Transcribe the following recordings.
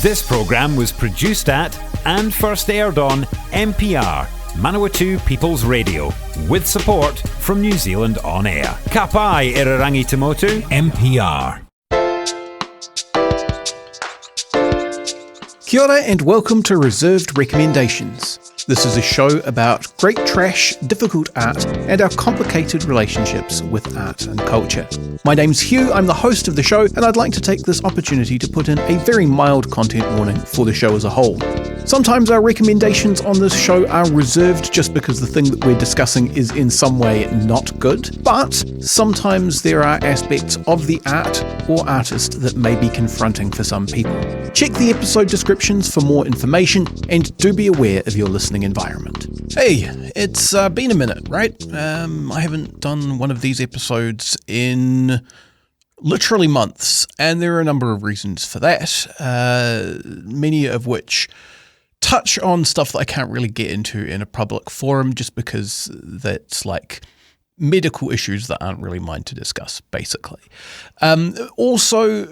This programme was produced at and first aired on MPR, Manawatu People's Radio, with support from New Zealand On Air. Ka pai Irarangi Tamotu, MPR. Kia ora and welcome to Reserved Recommendations. This is a show about great trash, difficult art, and our complicated relationships with art and culture. My name's Hugh, I'm the host of the show, and I'd like to take this opportunity to put in a very mild content warning for the show as a whole. Sometimes our recommendations on this show are reserved just because the thing that we're discussing is in some way not good, but sometimes there are aspects of the art or artist that may be confronting for some people. Check the episode descriptions for more information, and do be aware of your listening environment. Hey, it's been a minute, right? I haven't done one of these episodes in literally months, and there are a number of reasons for that, many of which touch on stuff that I can't really get into in a public forum just because that's like medical issues that aren't really mine to discuss, basically. Also,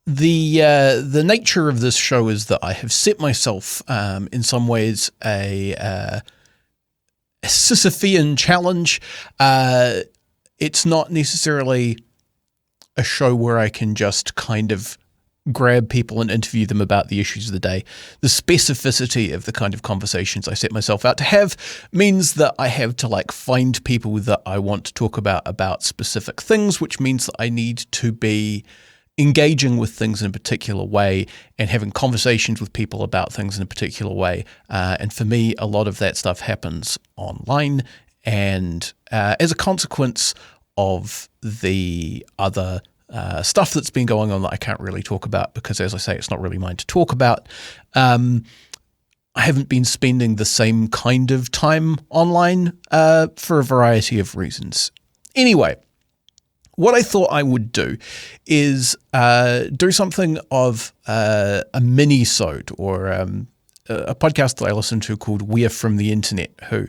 the nature of this show is that I have set myself, in some ways, a Sisyphean challenge. It's not necessarily a show where I can just kind of grab people and interview them about the issues of the day. The specificity of the kind of conversations I set myself out to have means that I have to find people that I want to talk about specific things, which means that I need to be engaging with things in a particular way and having conversations with people about things in a particular way. And for me, a lot of that stuff happens online. And as a consequence of the other stuff that's been going on that I can't really talk about because, as I say, it's not really mine to talk about, I haven't been spending the same kind of time online for a variety of reasons. Anyway, what I thought I would do is do something of a mini-sode or a podcast that I listen to called We're From the Internet, who,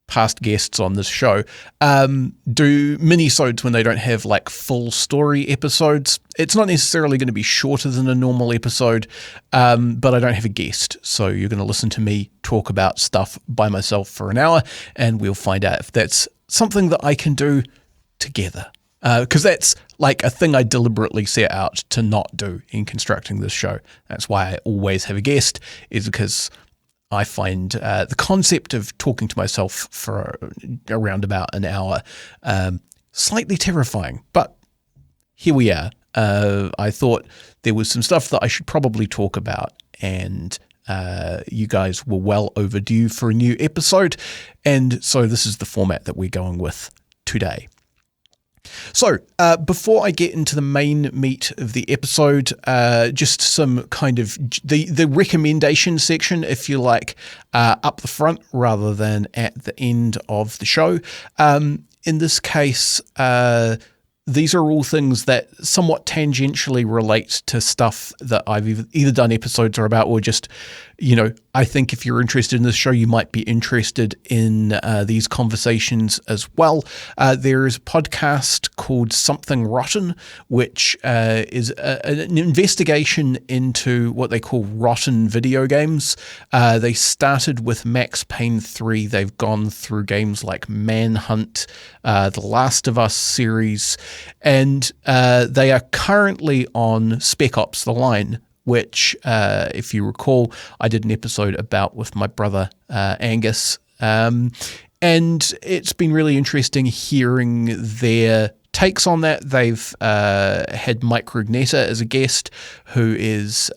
past guests on this show, do mini-sodes when they don't have full story episodes. It's not necessarily going to be shorter than a normal episode, but I don't have a guest. So you're going to listen to me talk about stuff by myself for an hour, and we'll find out if that's something that I can do together. Because that's a thing I deliberately set out to not do in constructing this show. That's why I always have a guest, is because I find the concept of talking to myself for around about an hour slightly terrifying. But here we are. I thought there was some stuff that I should probably talk about, and you guys were well overdue for a new episode, and so this is the format that we're going with today. So, before I get into the main meat of the episode, just some kind of the recommendation section, if you like, up the front rather than at the end of the show. In this case, these are all things that somewhat tangentially relate to stuff that I've either done episodes or about, or just, I think if you're interested in this show, you might be interested in these conversations as well. There is a podcast called Something Rotten, which is an investigation into what they call rotten video games. They started with Max Payne 3. They've gone through games like Manhunt, The Last of Us series, and they are currently on Spec Ops: The Line, which, if you recall, I did an episode about with my brother Angus, and it's been really interesting hearing their takes on that. They've had Mike Rugnetta as a guest, who is,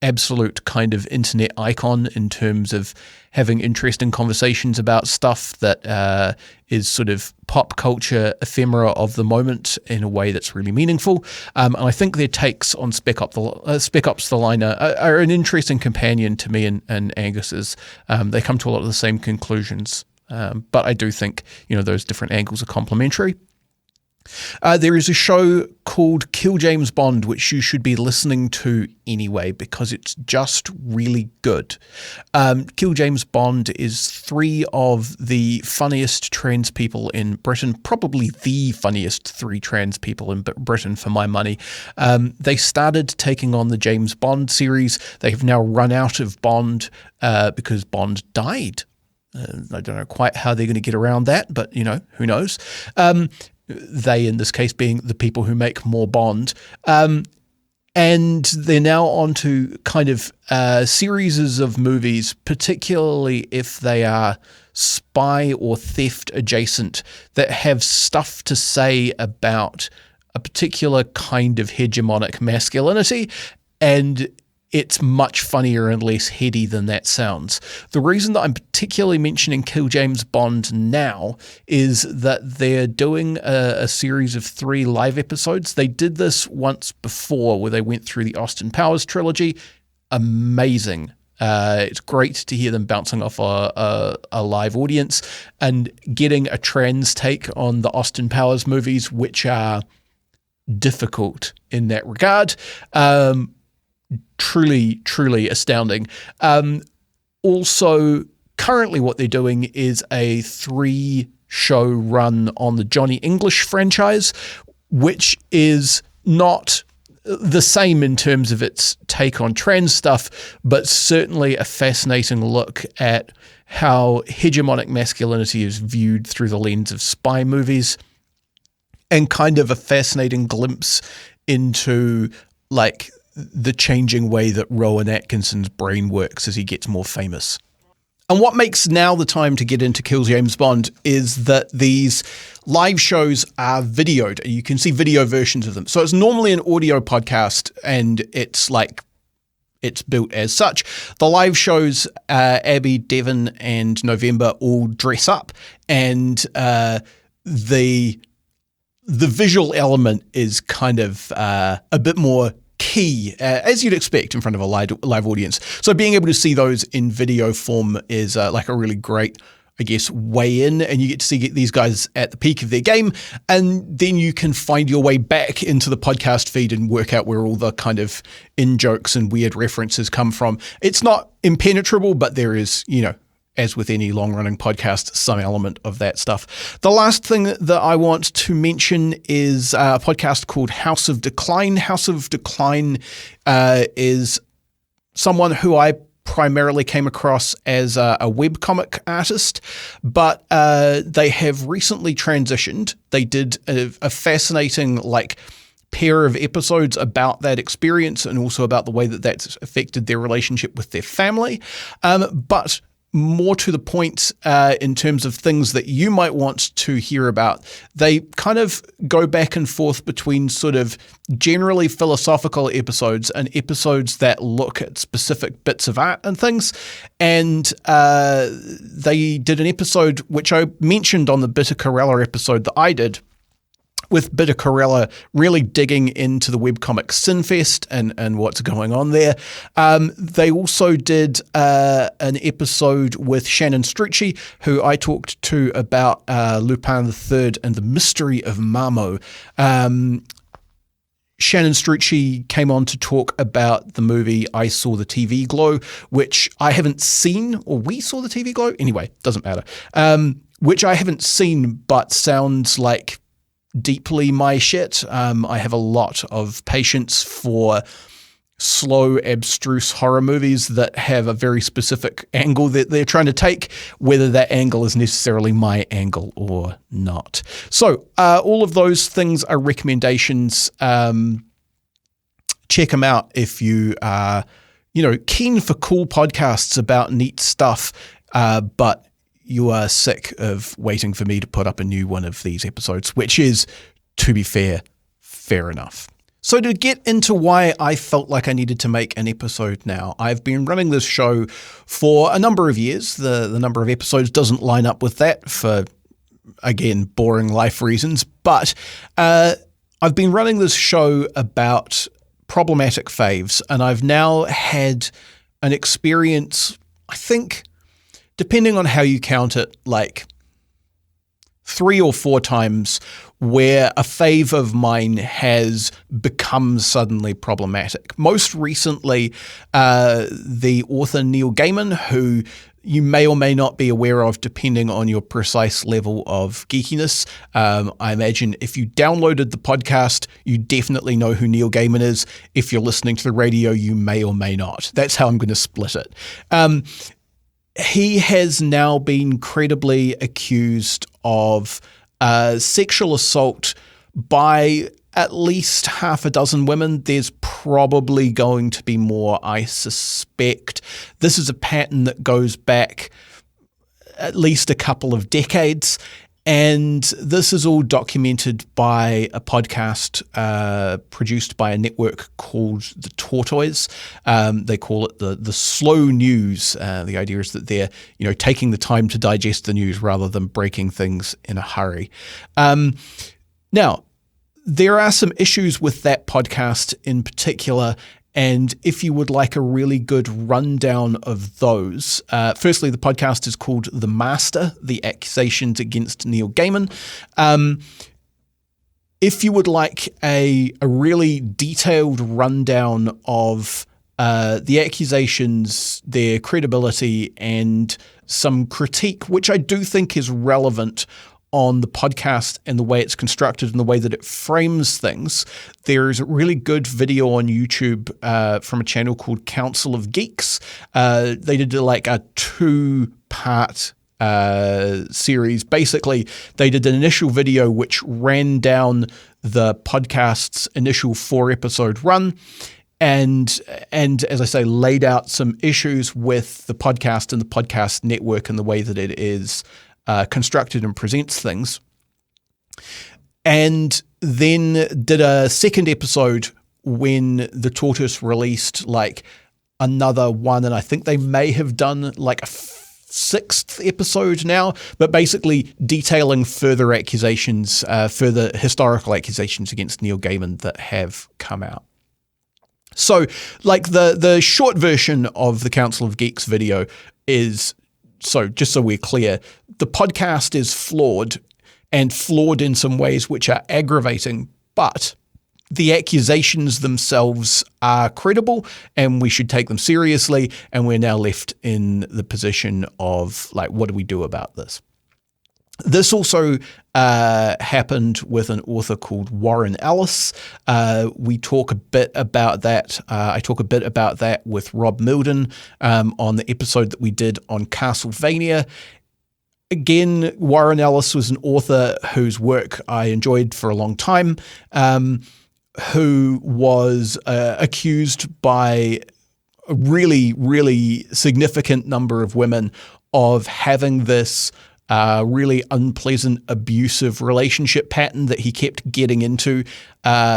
absolute kind of internet icon in terms of having interesting conversations about stuff that is sort of pop culture ephemera of the moment in a way that's really meaningful. And I think their takes on Spec Ops: The Line are an interesting companion to me and Angus's. They come to a lot of the same conclusions, but I do think those different angles are complementary. There is a show called Kill James Bond, which you should be listening to anyway because it's just really good. Kill James Bond is 3 of the funniest trans people in Britain, probably the funniest 3 trans people in Britain for my money. They started taking on the James Bond series. They have now run out of Bond because Bond died. I don't know quite how they're going to get around that, but, who knows? They, in this case, being the people who make more Bond. And they're now on to kind of series of movies, particularly if they are spy or theft adjacent, that have stuff to say about a particular kind of hegemonic masculinity, and it's much funnier and less heady than that sounds. The reason that I'm particularly mentioning Kill James Bond now is that they're doing a series of 3 live episodes. They did this once before where they went through the Austin Powers trilogy. Amazing. It's great to hear them bouncing off a live audience and getting a trans take on the Austin Powers movies, which are difficult in that regard. Truly astounding. Also, currently what they're doing is a 3-show run on the Johnny English franchise, which is not the same in terms of its take on trans stuff, but certainly a fascinating look at how hegemonic masculinity is viewed through the lens of spy movies, and kind of a fascinating glimpse into the changing way that Rowan Atkinson's brain works as he gets more famous. And what makes now the time to get into Kill James Bond is that these live shows are videoed. You can see video versions of them. So it's normally an audio podcast, and it's built as such. The live shows, Abby, Devon, and November all dress up, and the visual element is kind of a bit more key, as you'd expect in front of a live audience. So being able to see those in video form is a really great, way in, and you get to see these guys at the peak of their game, and then you can find your way back into the podcast feed and work out where all the kind of in-jokes and weird references come from. It's not impenetrable, but there is, as with any long-running podcast, some element of that stuff. The last thing that I want to mention is a podcast called House of Decline. House of Decline is someone who I primarily came across as a webcomic artist, but they have recently transitioned. They did a fascinating, pair of episodes about that experience and also about the way that that's affected their relationship with their family. But more to the point in terms of things that you might want to hear about, they kind of go back and forth between sort of generally philosophical episodes and episodes that look at specific bits of art and things. And they did an episode, which I mentioned on the Bitter Corella episode that I did, with Bitter Corella really digging into the webcomic Sinfest and what's going on there. They also did an episode with Shannon Strucci, who I talked to about Lupin III and the Mystery of Mamo. Shannon Strucci came on to talk about the movie I Saw the TV Glow, which I haven't seen, or we saw the TV Glow? Anyway, doesn't matter. Which I haven't seen, but sounds like deeply my shit. I have a lot of patience for slow, abstruse horror movies that have a very specific angle that they're trying to take, whether that angle is necessarily my angle or not. So all of those things are recommendations. Check them out if you are, keen for cool podcasts about neat stuff, but you are sick of waiting for me to put up a new one of these episodes, which is, to be fair enough. So to get into why I felt like I needed to make an episode now, I've been running this show for a number of years. The number of episodes doesn't line up with that for, again, boring life reasons, but I've been running this show about problematic faves, and I've now had an experience, I think, depending on how you count it, 3 or 4 times where a fave of mine has become suddenly problematic. Most recently, the author Neil Gaiman, who you may or may not be aware of depending on your precise level of geekiness. I imagine if you downloaded the podcast, you definitely know who Neil Gaiman is. If you're listening to the radio, you may or may not. That's how I'm going to split it. He has now been credibly accused of sexual assault by at least half a dozen women. There's probably going to be more, I suspect. This is a pattern that goes back at least a couple of decades, and this is all documented by a podcast produced by a network called The Tortoise. They call it the slow news. The idea is that they're taking the time to digest the news rather than breaking things in a hurry. Now, there are some issues with that podcast in particular, and if you would like a really good rundown of those, firstly, the podcast is called The Master, The Accusations Against Neil Gaiman. If you would like a really detailed rundown of the accusations, their credibility, and some critique, which I do think is relevant on the podcast and the way it's constructed and the way that it frames things, there's a really good video on YouTube from a channel called Council of Geeks. They did like a 2-part series. Basically, they did an initial video which ran down the podcast's initial 4-episode run, and as I say, laid out some issues with the podcast and the podcast network and the way that it is constructed and presents things, and then did a second episode when the Tortoise released like another one, and I think they may have done like a 6th episode now, but basically detailing further accusations, further historical accusations against Neil Gaiman that have come out. So like the short version of the Council of Geeks video is, so just so we're clear, the podcast is flawed, and flawed in some ways which are aggravating, but the accusations themselves are credible and we should take them seriously, and we're now left in the position of, like, what do we do about this? This also happened with an author called Warren Ellis. We talk a bit about that. I talk a bit about that with Rob Milden on the episode that we did on Castlevania. Again, Warren Ellis was an author whose work I enjoyed for a long time, who was accused by a really, really significant number of women of having this really unpleasant, abusive relationship pattern that he kept getting into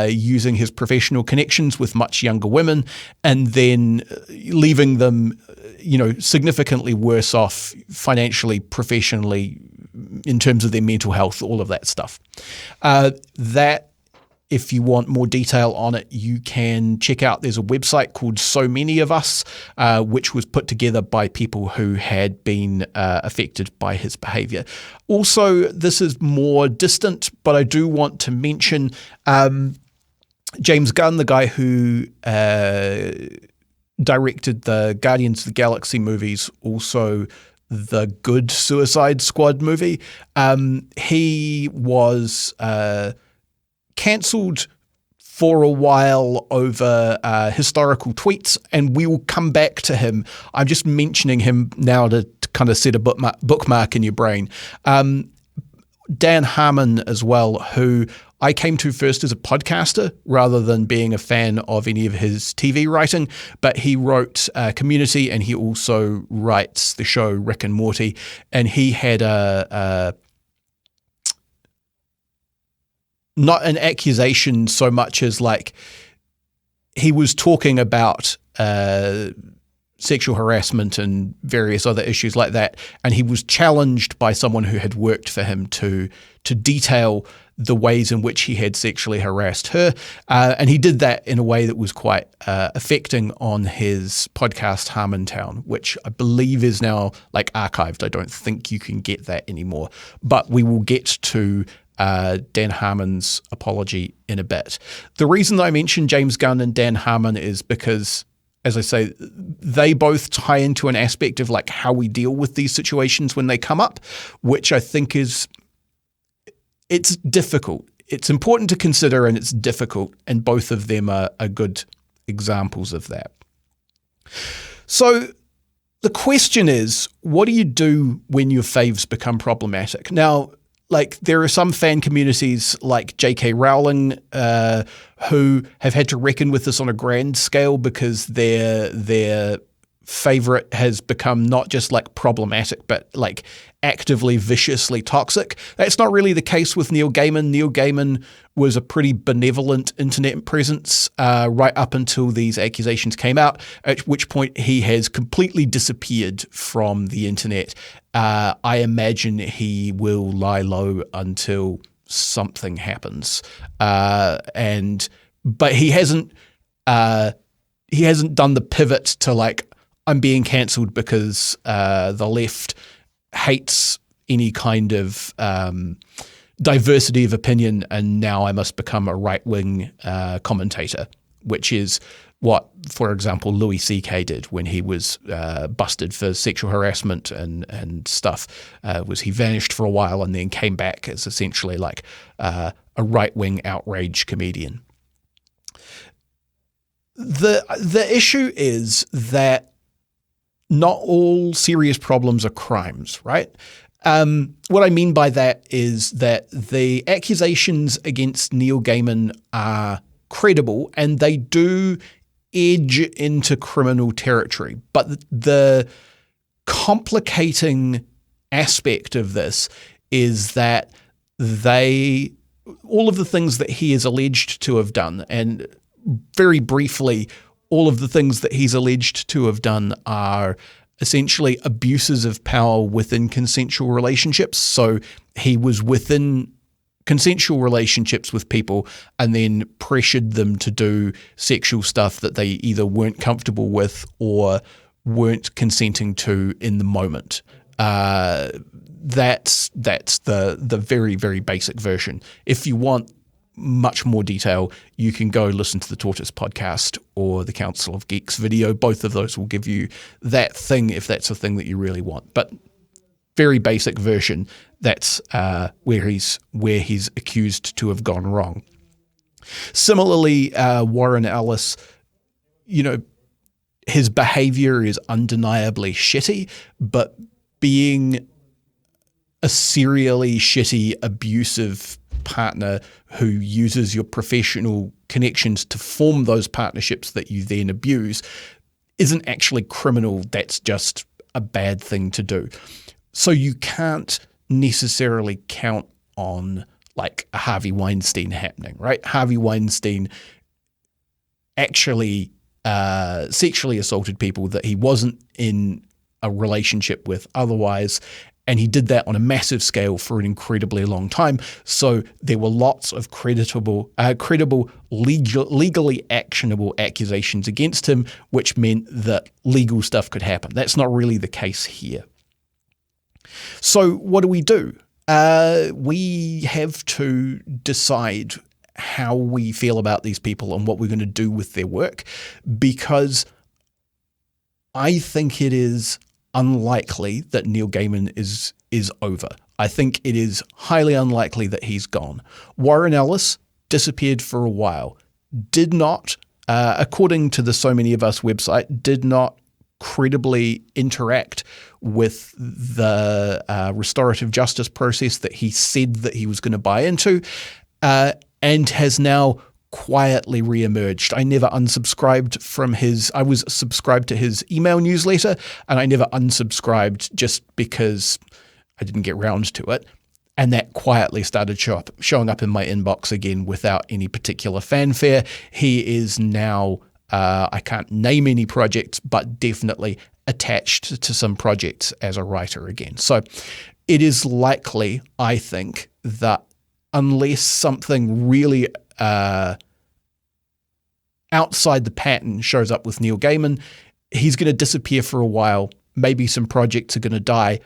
using his professional connections with much younger women, and then leaving them, significantly worse off financially, professionally, in terms of their mental health, all of that stuff. That, if you want more detail on it, you can check out, there's a website called So Many of Us, which was put together by people who had been affected by his behavior. Also, this is more distant, but I do want to mention James Gunn, the guy who directed the Guardians of the Galaxy movies, also the good Suicide Squad movie. He was cancelled for a while over historical tweets, and we will come back to him. I'm just mentioning him now to kind of set a bookmark in your brain. Dan Harmon as well, who I came to first as a podcaster rather than being a fan of any of his TV writing, but he wrote Community, and he also writes the show Rick and Morty, and he had not an accusation so much as like he was talking about sexual harassment and various other issues like that, and he was challenged by someone who had worked for him to detail the ways in which he had sexually harassed her. And he did that in a way that was quite affecting on his podcast Harmontown, which I believe is now like archived. I don't think you can get that anymore. But we will get to Dan Harmon's apology in a bit. The reason that I mentioned James Gunn and Dan Harmon is because, as I say, they both tie into an aspect of like how we deal with these situations when they come up, which I think it's difficult. It's important to consider and it's difficult, and both of them are good examples of that. So the question is, what do you do when your faves become problematic? Now, like there are some fan communities like J.K. Rowling who have had to reckon with this on a grand scale because their favorite has become not just like problematic, but like actively, viciously toxic. That's not really the case with Neil Gaiman. Neil Gaiman was a pretty benevolent internet presence right up until these accusations came out, at which point he has completely disappeared from the internet. I imagine he will lie low until something happens. But he hasn't done the pivot to like, I'm being cancelled because the left hates any kind of diversity of opinion, and now I must become a right-wing commentator, which is what, for example, Louis C.K. did when he was busted for sexual harassment and stuff. Was he vanished for a while and then came back as essentially like a right-wing outrage comedian. The issue is that not all serious problems are crimes, right? What I mean by that is that the accusations against Neil Gaiman are credible and they do edge into criminal territory. But the complicating aspect of this is that all of the things that he is alleged to have done, and very briefly, all of the things that he's alleged to have done are essentially abuses of power within consensual relationships. So he was within consensual relationships with people and then pressured them to do sexual stuff that they either weren't comfortable with or weren't consenting to in the moment. That's the very, very basic version. If you want much more detail, you can go listen to the Tortoise podcast or the Council of Geeks video. Both of those will give you that thing if that's a thing that you really want. But very basic version, that's where he's accused to have gone wrong. Similarly, Warren Ellis, his behavior is undeniably shitty, but being a serially shitty, abusive partner who uses your professional connections to form those partnerships that you then abuse isn't actually criminal. That's just a bad thing to do. So you can't necessarily count on like a Harvey Weinstein happening, right? Harvey Weinstein actually sexually assaulted people that he wasn't in a relationship with otherwise. And he did that on a massive scale for an incredibly long time. So there were lots of credible, legally actionable accusations against him, which meant that legal stuff could happen. That's not really the case here. So what do? We have to decide how we feel about these people and what we're going to do with their work, because I think it is unlikely that Neil Gaiman is over. I think it is highly unlikely that he's gone. Warren Ellis disappeared for a while, did not, according to the So Many of Us website, did not credibly interact with the restorative justice process that he said that he was going to buy into, and has now quietly reemerged. I never unsubscribed from I was subscribed to his email newsletter, and I never unsubscribed just because I didn't get round to it. And that quietly started showing up in my inbox again without any particular fanfare. He is now, I can't name any projects, but definitely attached to some projects as a writer again. So it is likely, I think, that unless something really outside the pattern shows up with Neil Gaiman, he's going to disappear for a while. Maybe some projects are going to die,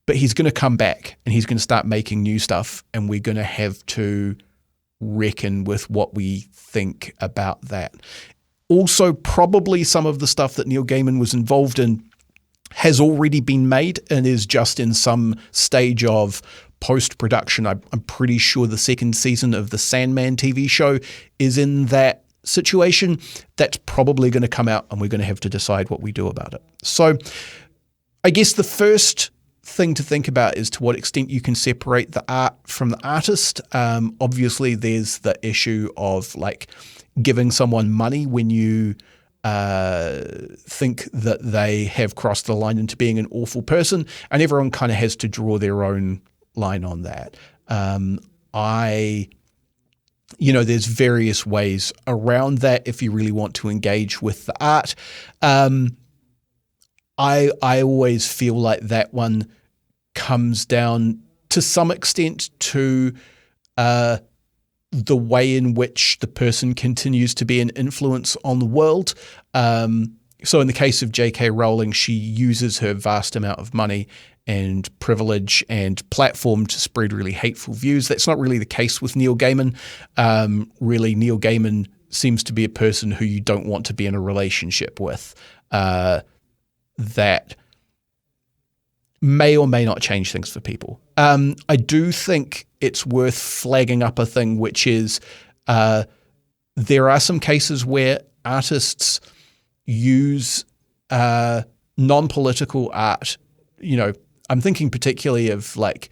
but he's going to come back and he's going to start making new stuff, and we're going to have to reckon with what we think about that. Also, probably some of the stuff that Neil Gaiman was involved in has already been made and is just in some stage of post-production. I'm pretty sure the second season of the Sandman TV show is in that situation. That's probably going to come out, and we're going to have to decide what we do about it. So I guess the first thing to think about is to what extent you can separate the art from the artist. Obviously, there's the issue of like giving someone money when you think that they have crossed the line into being an awful person, and everyone kind of has to draw their own line on that. There's various ways around that if you really want to engage with the art. I always feel like that one comes down to some extent to the way in which the person continues to be an influence on the world. So in the case of J.K. Rowling, she uses her vast amount of money and privilege and platform to spread really hateful views. That's not really the case with Neil Gaiman. Really, Neil Gaiman seems to be a person who you don't want to be in a relationship with. That may or may not change things for people. I do think it's worth flagging up a thing, which is there are some cases where artists use non-political art. I'm thinking particularly of like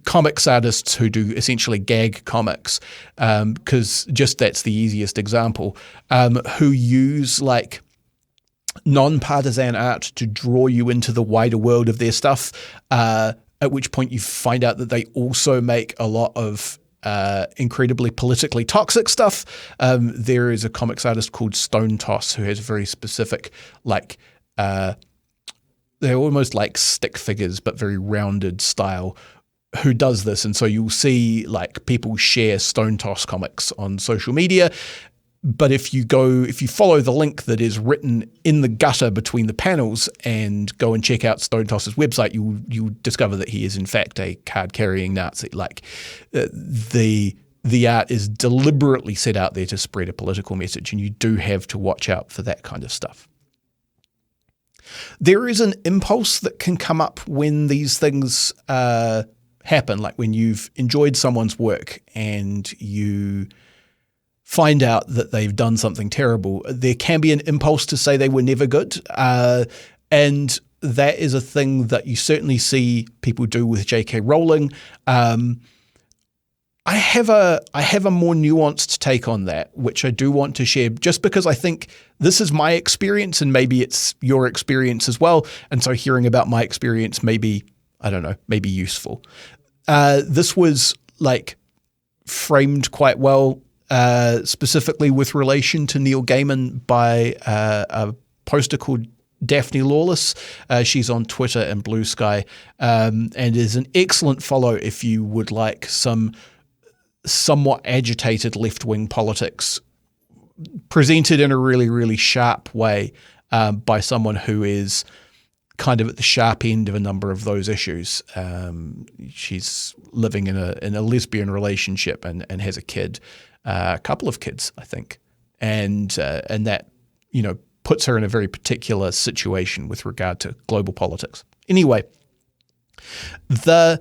comics artists who do essentially gag comics, because just that's the easiest example, who use like non-partisan art to draw you into the wider world of their stuff, at which point you find out that they also make a lot of incredibly politically toxic stuff. There is a comics artist called Stone Toss who has a very specific, like, they're almost like stick figures, but very rounded style, who does this. And so you'll see like people share Stone Toss comics on social media. But if you follow the link that is written in the gutter between the panels and go and check out Stone Toss's website, you'll discover that he is in fact a card-carrying Nazi. Like the art is deliberately set out there to spread a political message, and you do have to watch out for that kind of stuff. There is an impulse that can come up when these things happen, like when you've enjoyed someone's work and you find out that they've done something terrible. There can be an impulse to say they were never good, and that is a thing that you certainly see people do with J.K. Rowling. I have a more nuanced take on that, which I do want to share, just because I think this is my experience and maybe it's your experience as well. And so hearing about my experience may be useful. This was like framed quite well, specifically with relation to Neil Gaiman by a poster called Daphne Lawless. She's on Twitter and Blue Sky, and is an excellent follow if you would like some somewhat agitated left-wing politics presented in a really, really sharp way by someone who is kind of at the sharp end of a number of those issues. She's living in a lesbian relationship and has a kid, a couple of kids, I think, and that puts her in a very particular situation with regard to global politics. Anyway, the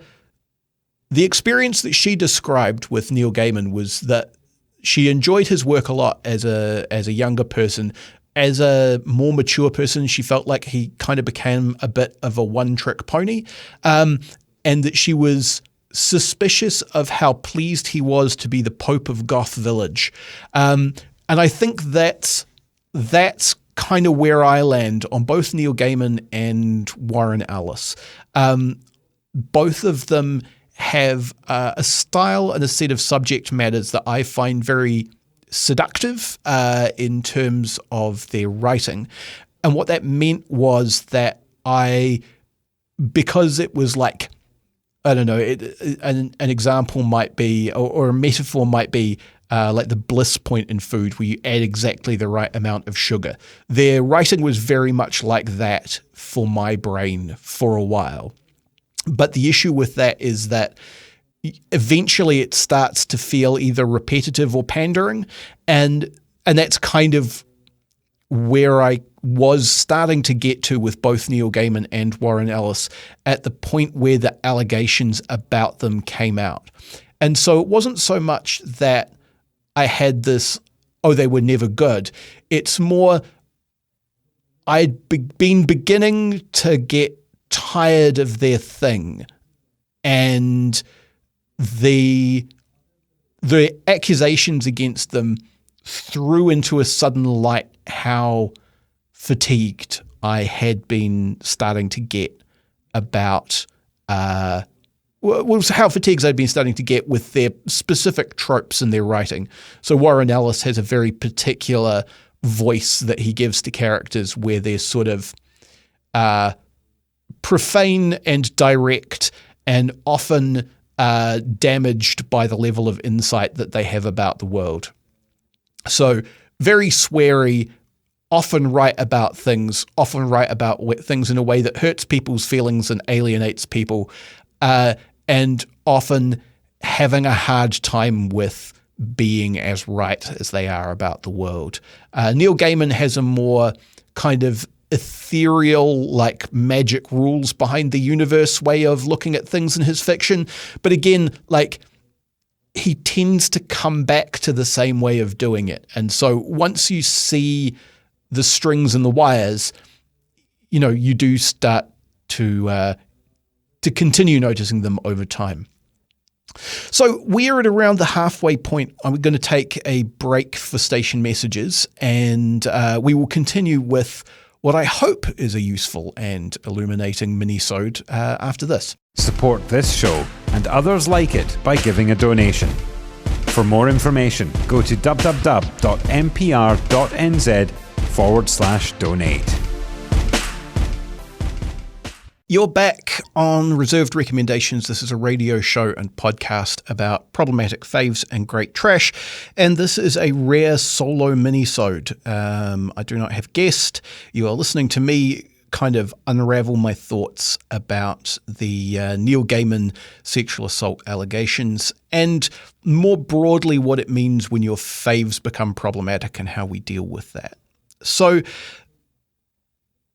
experience that she described with Neil Gaiman was that she enjoyed his work a lot as a younger person. As a more mature person, she felt like he kind of became a bit of a one-trick pony, and that she was suspicious of how pleased he was to be the Pope of Goth Village. And I think that's kind of where I land on both Neil Gaiman and Warren Ellis. Both of them have a style and a set of subject matters that I find very seductive in terms of their writing. And what that meant was that because it was like I don't know, an example might be, or a metaphor might be like the bliss point in food where you add exactly the right amount of sugar. Their writing was very much like that for my brain for a while. But the issue with that is that eventually it starts to feel either repetitive or pandering, and that's kind of where I was starting to get to with both Neil Gaiman and Warren Ellis at the point where the allegations about them came out. And so it wasn't so much that I had this, oh, they were never good. It's more I'd been beginning to get tired of their thing, and the accusations against them threw into a sudden light how fatigued I had been starting to get about how fatigued I'd been starting to get with their specific tropes in their writing. So Warren Ellis has a very particular voice that he gives to characters where they're sort of profane and direct and often damaged by the level of insight that they have about the world. So very sweary, often write about things, often write about things in a way that hurts people's feelings and alienates people, and often having a hard time with being as right as they are about the world. Neil Gaiman has a more kind of ethereal, like magic rules behind the universe way of looking at things in his fiction. But again, like he tends to come back to the same way of doing it. And so once you see the strings and the wires, you know, you do start to continue noticing them over time. So we're at around the halfway point. I'm going to take a break for station messages, and we will continue with what I hope is a useful and illuminating mini-sode after this. Support this show and others like it by giving a donation. For more information, go to www.mpr.nz/donate. You're back on Reserved Recommendations. This is a radio show and podcast about problematic faves and great trash, and this is a rare solo mini-sode. I do not have guest. You are listening to me kind of unravel my thoughts about the Neil Gaiman sexual assault allegations, and more broadly what it means when your faves become problematic and how we deal with that. So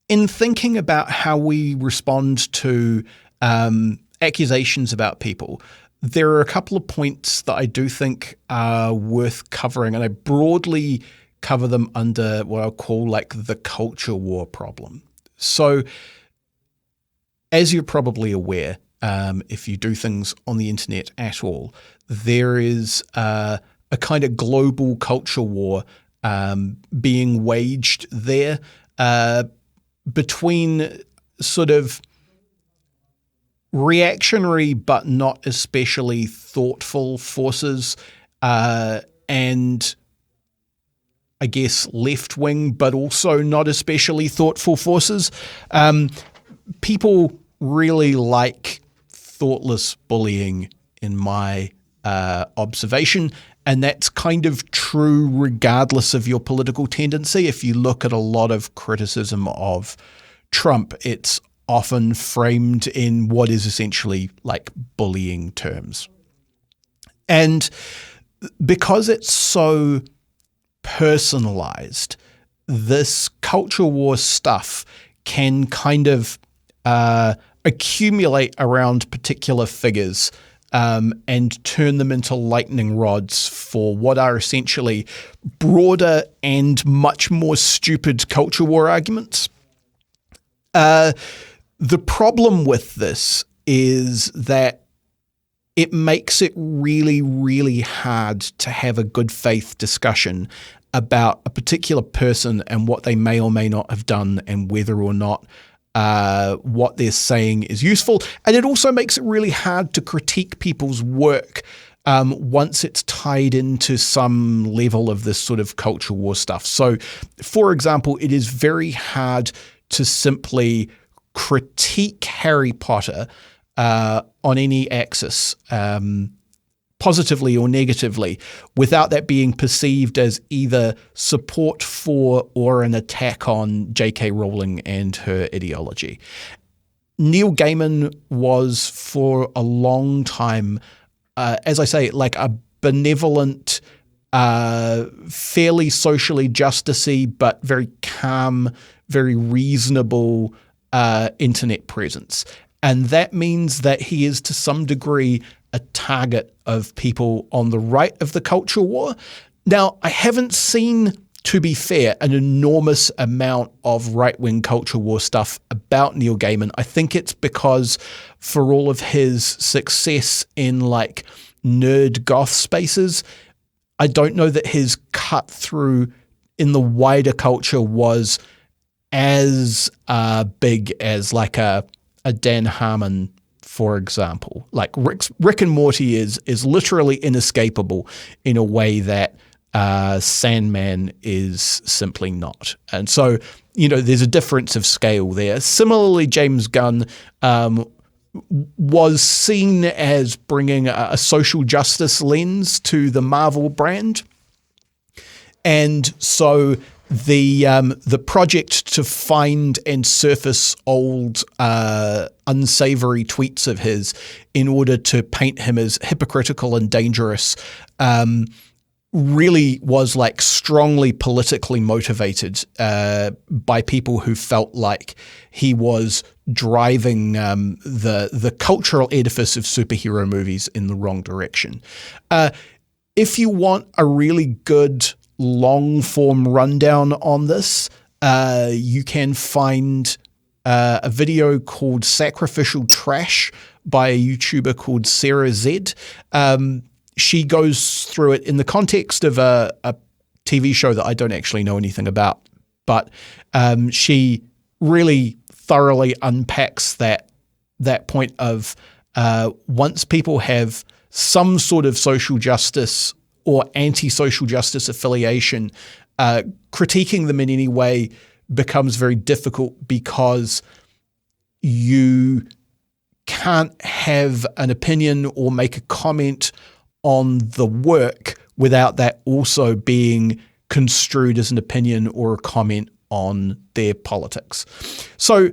in thinking about how we respond to accusations about people, there are a couple of points that I do think are worth covering, and I broadly cover them under what I'll call like the culture war problem. So as you're probably aware, if you do things on the internet at all, there is a kind of global culture war being waged there between sort of reactionary but not especially thoughtful forces and I guess left-wing but also not especially thoughtful forces. People really like thoughtless bullying in my observation, and that's kind of true regardless of your political tendency. If you look at a lot of criticism of Trump, it's often framed in what is essentially like bullying terms. And because it's so personalized, this culture war stuff can kind of accumulate around particular figures and turn them into lightning rods for what are essentially broader and much more stupid culture war arguments. The problem with this is that it makes it really, really hard to have a good faith discussion about a particular person and what they may or may not have done and whether or not what they're saying is useful. And it also makes it really hard to critique people's work once it's tied into some level of this sort of culture war stuff. So, for example, it is very hard to simply critique Harry Potter on any axis, positively or negatively, without that being perceived as either support for or an attack on J.K. Rowling and her ideology. Neil Gaiman was for a long time, as I say, like a benevolent, fairly socially justicey, but very calm, very reasonable internet presence. And that means that he is to some degree a target of people on the right of the culture war. Now, I haven't seen, to be fair, an enormous amount of right-wing culture war stuff about Neil Gaiman. I think it's because for all of his success in like nerd goth spaces, I don't know that his cut through in the wider culture was as big as like a Dan Harmon, for example. Like Rick and Morty is literally inescapable in a way that Sandman is simply not. And so, there's a difference of scale there. Similarly, James Gunn was seen as bringing a social justice lens to the Marvel brand. And so the project to find and surface old unsavory tweets of his in order to paint him as hypocritical and dangerous really was like strongly politically motivated by people who felt like he was driving the cultural edifice of superhero movies in the wrong direction. If you want a really good long-form rundown on this, you can find a video called Sacrificial Trash by a YouTuber called Sarah Z. She goes through it in the context of a TV show that I don't actually know anything about, but she really thoroughly unpacks that point of once people have some sort of social justice or anti-social justice affiliation, critiquing them in any way becomes very difficult because you can't have an opinion or make a comment on the work without that also being construed as an opinion or a comment on their politics. So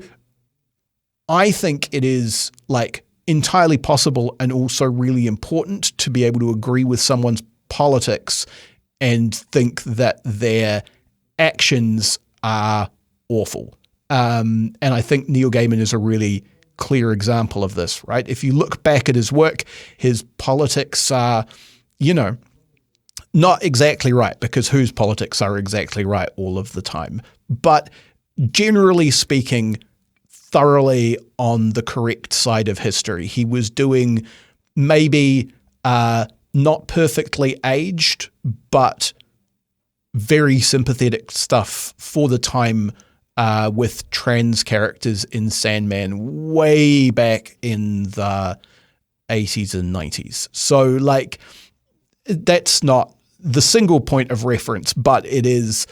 I think it is like entirely possible and also really important to be able to agree with someone's politics and think that their actions are awful. And I think Neil Gaiman is a really clear example of this, right? If you look back at his work, his politics are, not exactly right, because whose politics are exactly right all of the time, but generally speaking, thoroughly on the correct side of history. He was doing maybe not perfectly aged, but very sympathetic stuff for the time with trans characters in Sandman way back in the 80s and 90s. So, like, that's not the single point of reference, but it is,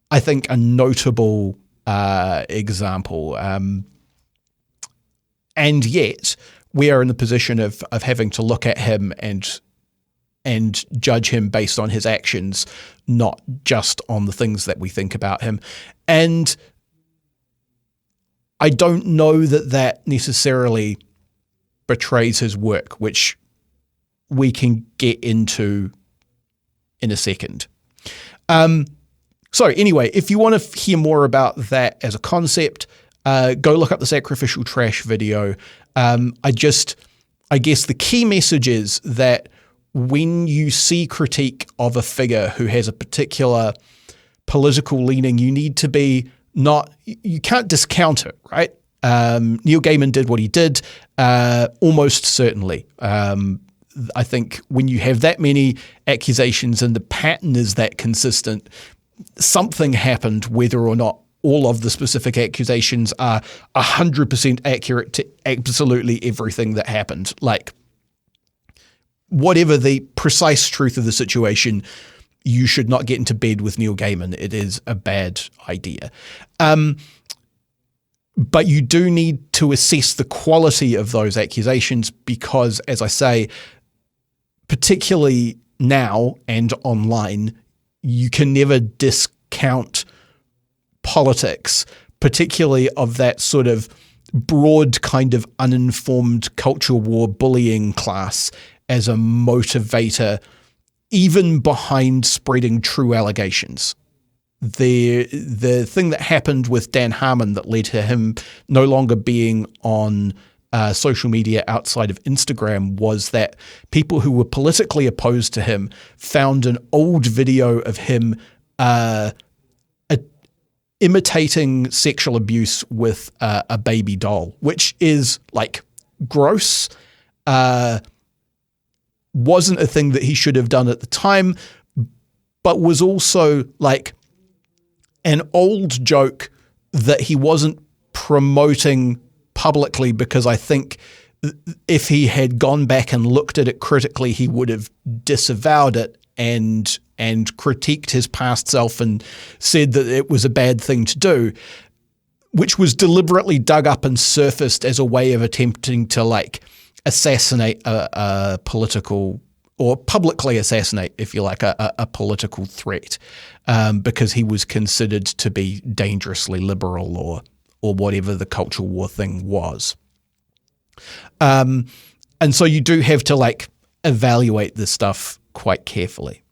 I think, a notable example. And yet, we are in the position of having to look at him and judge him based on his actions, not just on the things that we think about him. And I don't know that necessarily betrays his work, which we can get into in a second. So anyway, if you want to hear more about that as a concept, go look up the Sacrificial Trash video. I guess the key message is that when you see critique of a figure who has a particular political leaning, you need to be you can't discount it, right? Neil Gaiman did what he did, almost certainly. I think when you have that many accusations and the pattern is that consistent, something happened, whether or not all of the specific accusations are 100% accurate to absolutely everything that happened. Like, whatever the precise truth of the situation, you should not get into bed with Neil Gaiman. It is a bad idea. But you do need to assess the quality of those accusations because, as I say, particularly now and online, you can never discount politics, particularly of that sort of broad kind of uninformed culture war bullying class as a motivator, even behind spreading true allegations. The thing that happened with Dan Harmon that led to him no longer being on social media outside of Instagram was that people who were politically opposed to him found an old video of him imitating sexual abuse with a baby doll, which is like gross. Wasn't a thing that he should have done at the time, but was also like an old joke that he wasn't promoting publicly, because I think if he had gone back and looked at it critically, he would have disavowed it and critiqued his past self and said that it was a bad thing to do, which was deliberately dug up and surfaced as a way of attempting to like assassinate a political, or publicly assassinate, if you like, a political threat, because he was considered to be dangerously liberal or whatever the culture war thing was. And so you do have to like evaluate this stuff quite carefully.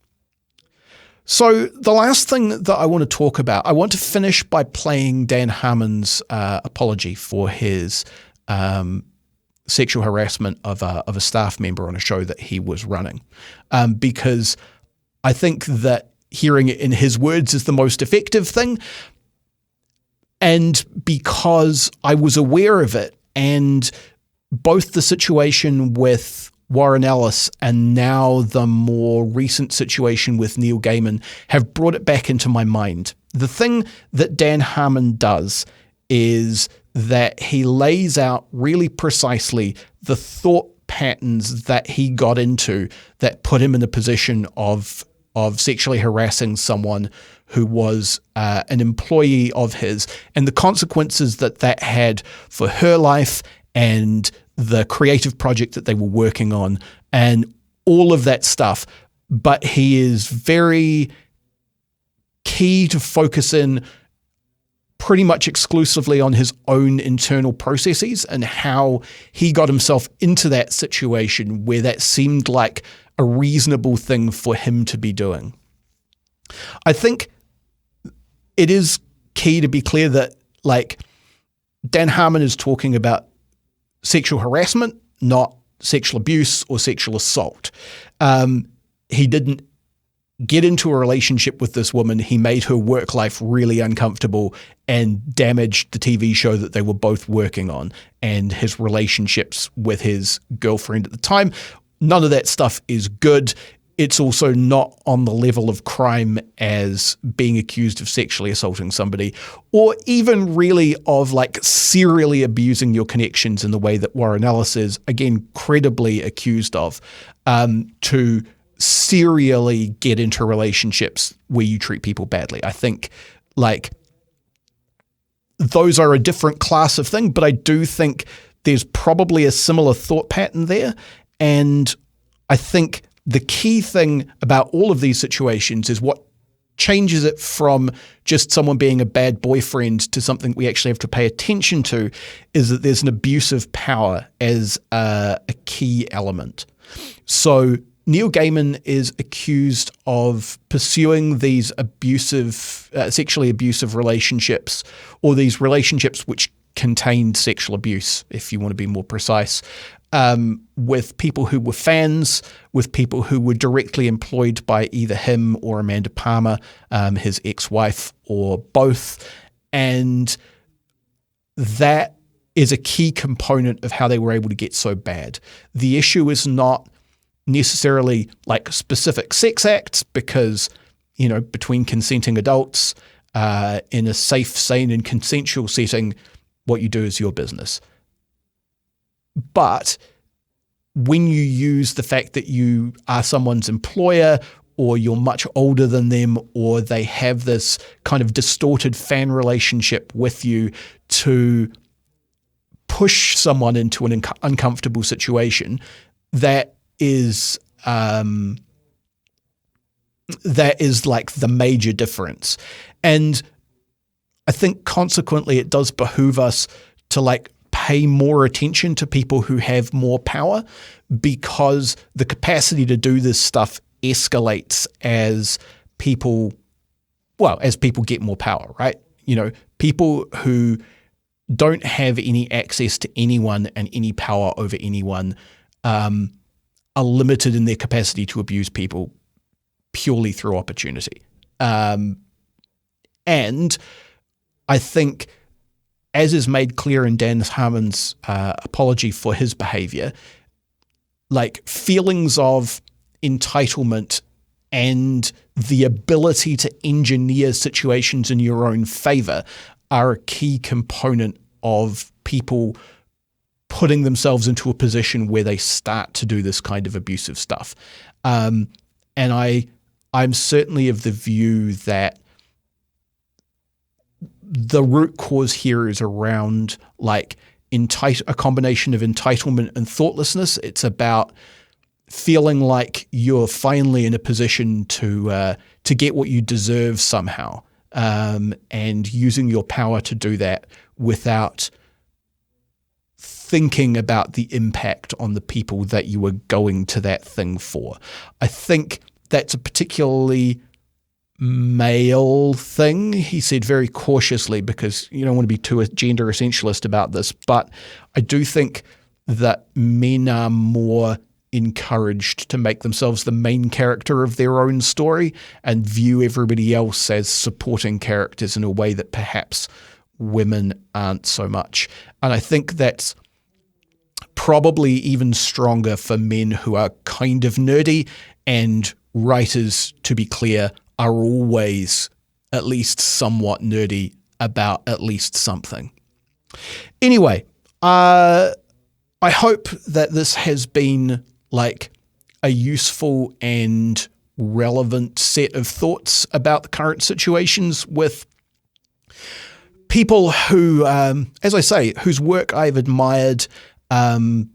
So the last thing that I want to talk about, I want to finish by playing Dan Harmon's apology for his sexual harassment of a staff member on a show that he was running, because I think that hearing it in his words is the most effective thing, and because I was aware of it, and both the situation with Warren Ellis and now the more recent situation with Neil Gaiman have brought it back into my mind. The thing that Dan Harmon does is that he lays out really precisely the thought patterns that he got into that put him in a position of sexually harassing someone who was an employee of his, and the consequences that had for her life and the creative project that they were working on and all of that stuff. But he is very key to focus in pretty much exclusively on his own internal processes and how he got himself into that situation where that seemed like a reasonable thing for him to be doing. I think it is key to be clear that like Dan Harmon is talking about sexual harassment, not sexual abuse or sexual assault. He didn't get into a relationship with this woman. He made her work life really uncomfortable and damaged the TV show that they were both working on and his relationships with his girlfriend at the time. None of that stuff is good. It's also not on the level of crime as being accused of sexually assaulting somebody, or even really of like serially abusing your connections in the way that Warren Ellis is, again, credibly accused of, to serially get into relationships where you treat people badly. I think like those are a different class of thing, but I do think there's probably a similar thought pattern there. And I think the key thing about all of these situations is what changes it from just someone being a bad boyfriend to something we actually have to pay attention to is that there's an abuse of power as a key element. So Neil Gaiman is accused of pursuing these abusive, sexually abusive relationships, or these relationships which contained sexual abuse, if you want to be more precise, with people who were fans, with people who were directly employed by either him or Amanda Palmer, his ex-wife, or both. And that is a key component of how they were able to get so bad. The issue is not necessarily like specific sex acts, because, you know, between consenting adults in a safe, sane, and consensual setting, what you do is your business. But when you use the fact that you are someone's employer or you're much older than them, or they have this kind of distorted fan relationship with you to push someone into an uncomfortable situation, that is like the major difference. And I think consequently it does behoove us to like pay more attention to people who have more power, because the capacity to do this stuff escalates as people get more power, right? You know, people who don't have any access to anyone and any power over anyone are limited in their capacity to abuse people purely through opportunity. And I think, as is made clear in Dan Harmon's apology for his behavior, like feelings of entitlement and the ability to engineer situations in your own favor are a key component of people putting themselves into a position where they start to do this kind of abusive stuff. And I'm certainly of the view that the root cause here is around like a combination of entitlement and thoughtlessness. It's about feeling like you're finally in a position to get what you deserve somehow, and using your power to do that without thinking about the impact on the people that you were going to that thing for. I think that's a particularly male thing, he said very cautiously, because you don't want to be too gender essentialist about this, but I do think that men are more encouraged to make themselves the main character of their own story and view everybody else as supporting characters in a way that perhaps women aren't so much. And I think that's probably even stronger for men who are kind of nerdy, and writers, to be clear, are always at least somewhat nerdy about at least something. Anyway, I hope that this has been like a useful and relevant set of thoughts about the current situations with people who, as I say, whose work I've admired, having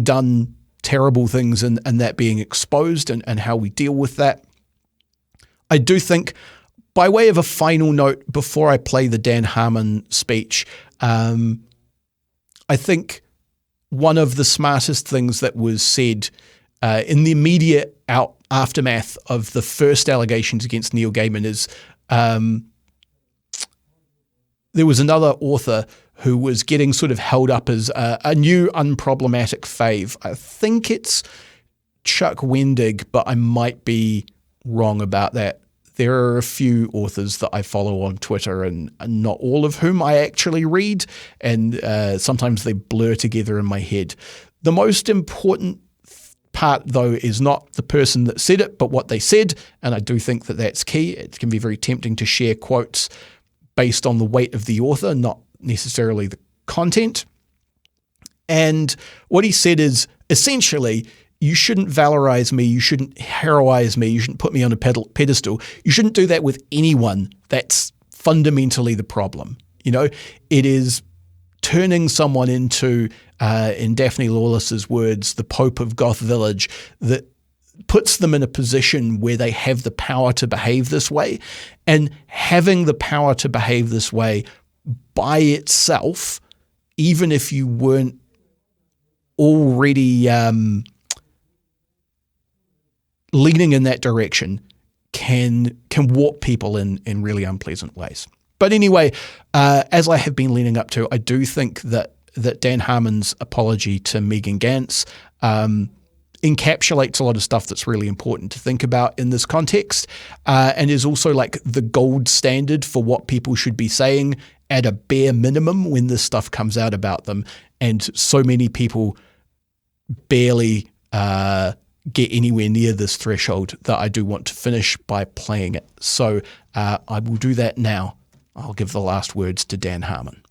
done terrible things and that being exposed, and how we deal with that. I do think, by way of a final note before I play the Dan Harmon speech, I think one of the smartest things that was said in the immediate aftermath of the first allegations against Neil Gaiman is there was another author who was getting sort of held up as a new unproblematic fave. I think it's Chuck Wendig, but I might be wrong about that. There are a few authors that I follow on Twitter, and not all of whom I actually read, and sometimes they blur together in my head. The most important part, though, is not the person that said it, but what they said, and I do think that that's key. It can be very tempting to share quotes based on the weight of the author, not necessarily the content. And what he said is, essentially, you shouldn't valorize me, you shouldn't heroize me, you shouldn't put me on a pedestal. You shouldn't do that with anyone. That's fundamentally the problem. You know, it is turning someone into, in Daphne Lawless's words, the Pope of Goth Village, that puts them in a position where they have the power to behave this way. And having the power to behave this way by itself, even if you weren't already leaning in that direction, can warp people in really unpleasant ways. But anyway, as I have been leaning up to, I do think that Dan Harmon's apology to Megan Gantz encapsulates a lot of stuff that's really important to think about in this context, and is also like the gold standard for what people should be saying at a bare minimum when this stuff comes out about them. And so many people barely get anywhere near this threshold that I do want to finish by playing it. So I will do that now. I'll give the last words to Dan Harmon.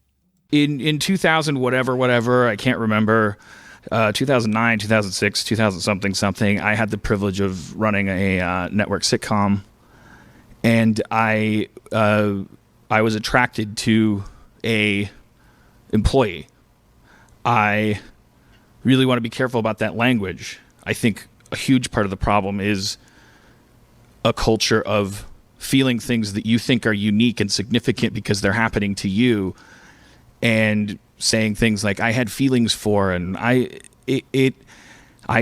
In 2000, whatever, I can't remember, 2009, 2006, 2000 something, I had the privilege of running a network sitcom, and I was attracted to a employee. I really want to be careful about that language. I think a huge part of the problem is a culture of feeling things that you think are unique and significant because they're happening to you, and saying things like I had feelings for, and I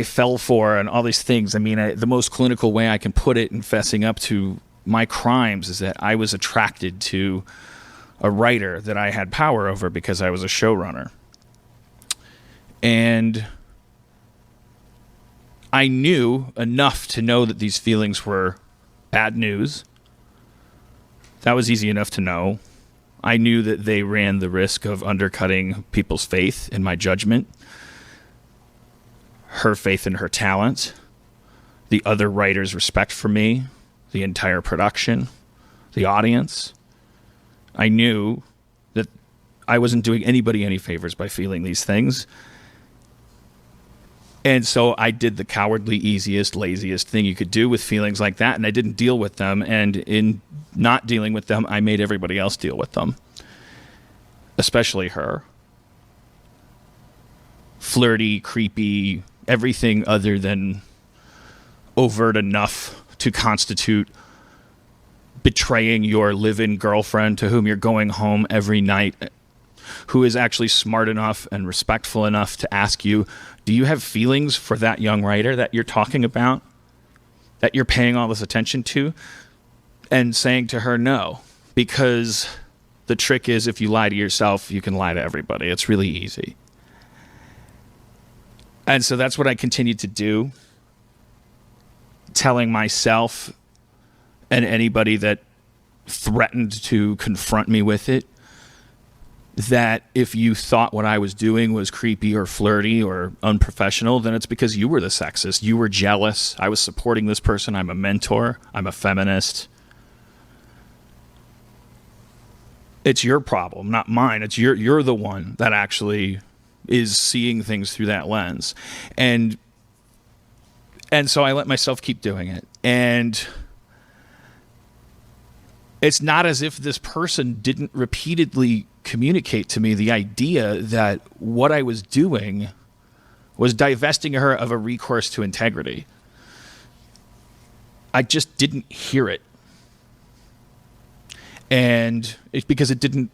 fell for, and all these things. I mean, the most clinical way I can put it in fessing up to my crimes is that I was attracted to a writer that I had power over because I was a showrunner. And I knew enough to know that these feelings were bad news. That was easy enough to know. I knew that they ran the risk of undercutting people's faith in my judgment, her faith in her talent, the other writers' respect for me, the entire production, the audience. I knew that I wasn't doing anybody any favors by feeling these things. And so I did the cowardly, easiest, laziest thing you could do with feelings like that, and I didn't deal with them. And in not dealing with them, I made everybody else deal with them, especially her. Flirty, creepy, everything other than overt enough to constitute betraying your live-in girlfriend to whom you're going home every night, who is actually smart enough and respectful enough to ask you, do you have feelings for that young writer that you're talking about, that you're paying all this attention to? And saying to her, no, because the trick is if you lie to yourself, you can lie to everybody. It's really easy. And so that's what I continued to do, telling myself and anybody that threatened to confront me with it, that if you thought what I was doing was creepy or flirty or unprofessional, then it's because you were the sexist. You were jealous. I was supporting this person. I'm a mentor. I'm a feminist. It's your problem, not mine. It's you're the one that actually is seeing things through that lens. And so I let myself keep doing it. And it's not as if this person didn't repeatedly communicate to me the idea that what I was doing was divesting her of a recourse to integrity. I just didn't hear it. And it's because it didn't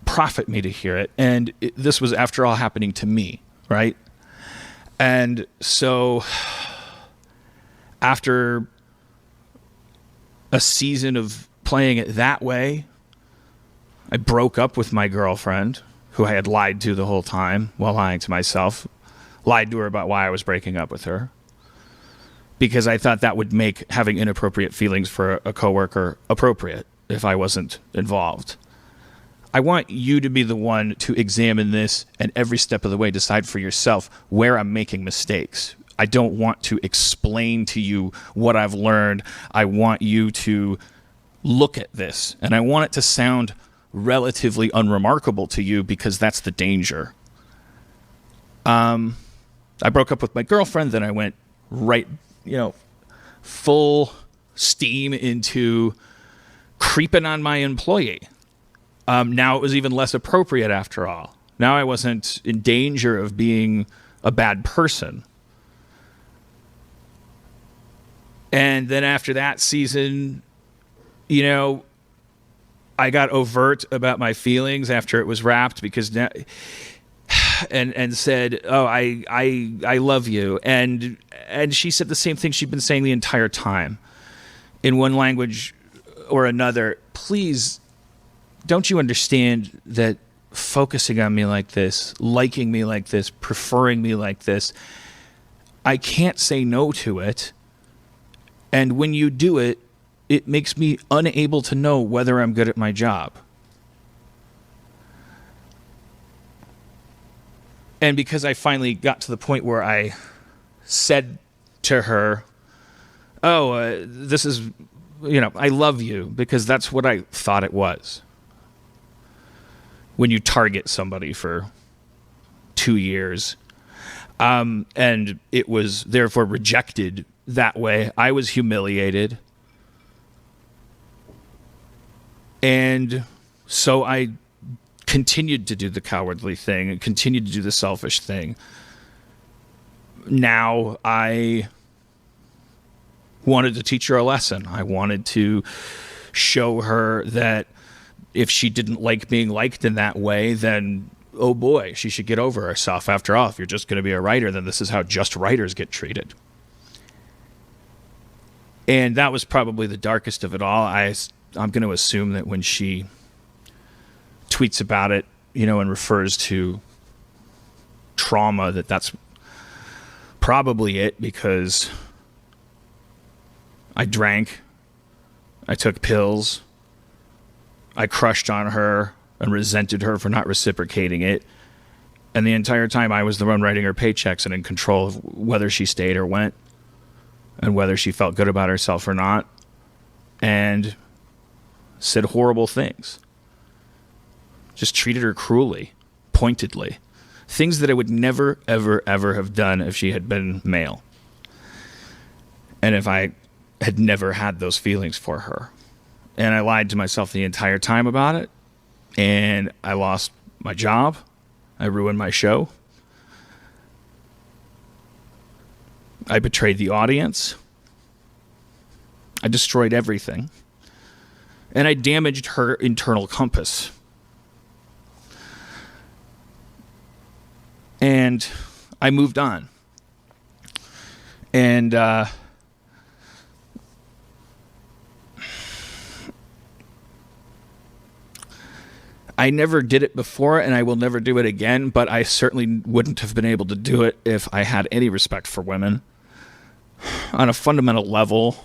profit me to hear it. And this was, after all, happening to me, right? And so after a season of playing it that way, I broke up with my girlfriend, who I had lied to the whole time while lying to myself. Lied to her about why I was breaking up with her, because I thought that would make having inappropriate feelings for a coworker appropriate if I wasn't involved. I want you to be the one to examine this and every step of the way decide for yourself where I'm making mistakes. I don't want to explain to you what I've learned. I want you to look at this, and I want it to sound relatively unremarkable to you, because that's the danger. I broke up with my girlfriend, then I went right, full steam into creeping on my employee. Now it was even less appropriate after all. Now I wasn't in danger of being a bad person. And then after that season, I got overt about my feelings after it was wrapped, because now, and said, "Oh, I love you," and she said the same thing she'd been saying the entire time, in one language or another. Please, don't you understand that focusing on me like this, liking me like this, preferring me like this, I can't say no to it, and when you do it, it makes me unable to know whether I'm good at my job. And because I finally got to the point where I said to her, this is, I love you, because that's what I thought it was. When you target somebody for 2 years And it was therefore rejected that way. I was humiliated. And so I continued to do the cowardly thing and continued to do the selfish thing. Now I wanted to teach her a lesson. I wanted to show her that if she didn't like being liked in that way, then, oh boy, she should get over herself. After all, if you're just going to be a writer, then this is how just writers get treated. And that was probably the darkest of it all. I'm going to assume that when she tweets about it, and refers to trauma, that's probably it, because I drank, I took pills, I crushed on her and resented her for not reciprocating it. And the entire time I was the one writing her paychecks and in control of whether she stayed or went and whether she felt good about herself or not, and said horrible things. Just treated her cruelly, pointedly. Things that I would never, ever, ever have done if she had been male. And if I had never had those feelings for her. And I lied to myself the entire time about it. And I lost my job. I ruined my show. I betrayed the audience. I destroyed everything. And I damaged her internal compass. And I moved on. And I never did it before, and I will never do it again, but I certainly wouldn't have been able to do it if I had any respect for women. On a fundamental level,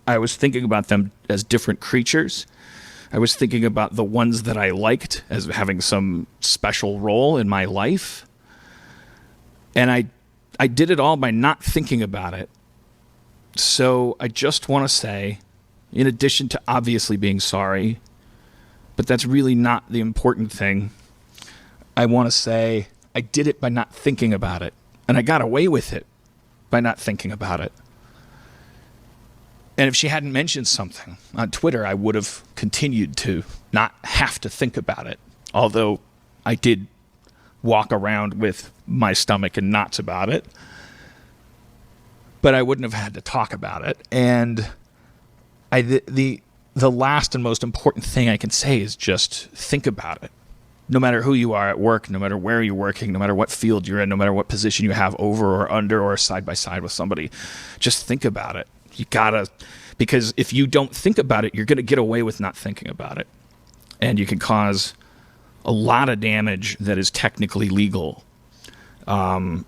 I was thinking about them as different creatures. I was thinking about the ones that I liked as having some special role in my life. And I did it all by not thinking about it. So I just want to say, in addition to obviously being sorry, but that's really not the important thing, I want to say I did it by not thinking about it. And I got away with it by not thinking about it. And if she hadn't mentioned something on Twitter, I would have continued to not have to think about it. Although I did walk around with my stomach in knots about it. But I wouldn't have had to talk about it. And the last and most important thing I can say is just think about it. No matter who you are at work, no matter where you're working, no matter what field you're in, no matter what position you have over or under or side by side with somebody, just think about it. You gotta, because if you don't think about it, you're gonna get away with not thinking about it. And you can cause a lot of damage that is technically legal. And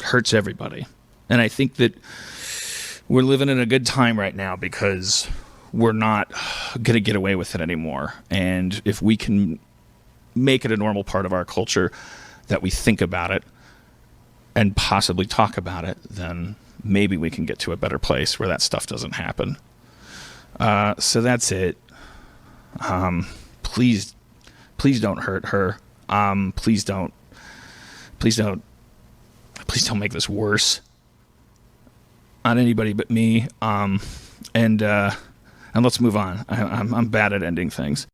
hurts everybody. And I think that we're living in a good time right now because we're not going to get away with it anymore. And if we can make it a normal part of our culture that we think about it and possibly talk about it, then maybe we can get to a better place where that stuff doesn't happen. So that's it. Please don't hurt her. Please don't make this worse on anybody but me. And let's move on. I'm bad at ending things.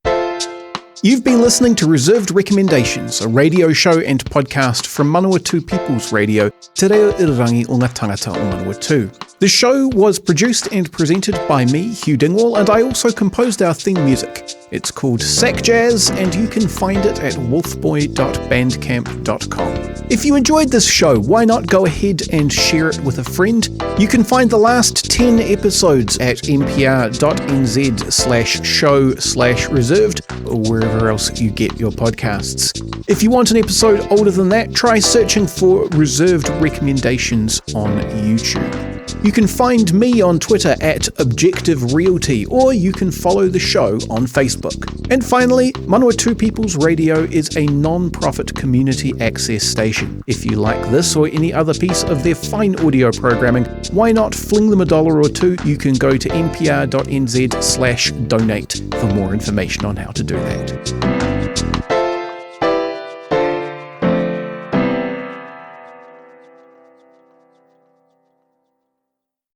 You've been listening to Reserved Recommendations, a radio show and podcast from Manawatu People's Radio, Te Reo Irirangi o ngā tangata o Manawatu. The show was produced and presented by me, Hugh Dingwall, and I also composed our theme music. It's called Sack Jazz, and you can find it at wolfboy.bandcamp.com. If you enjoyed this show, why not go ahead and share it with a friend? You can find the last 10 episodes at npr.nz/show/reserved, or wherever else you get your podcasts. If you want an episode older than that, try searching for Reserved Recommendations on YouTube. You can find me on Twitter at Objective Realty, or you can follow the show on Facebook. And finally, Manawatu People's Radio is a non-profit community access station. If you like this or any other piece of their fine audio programming, why not fling them $1 or $2? You can go to npr.nz/donate for more information on how to do that.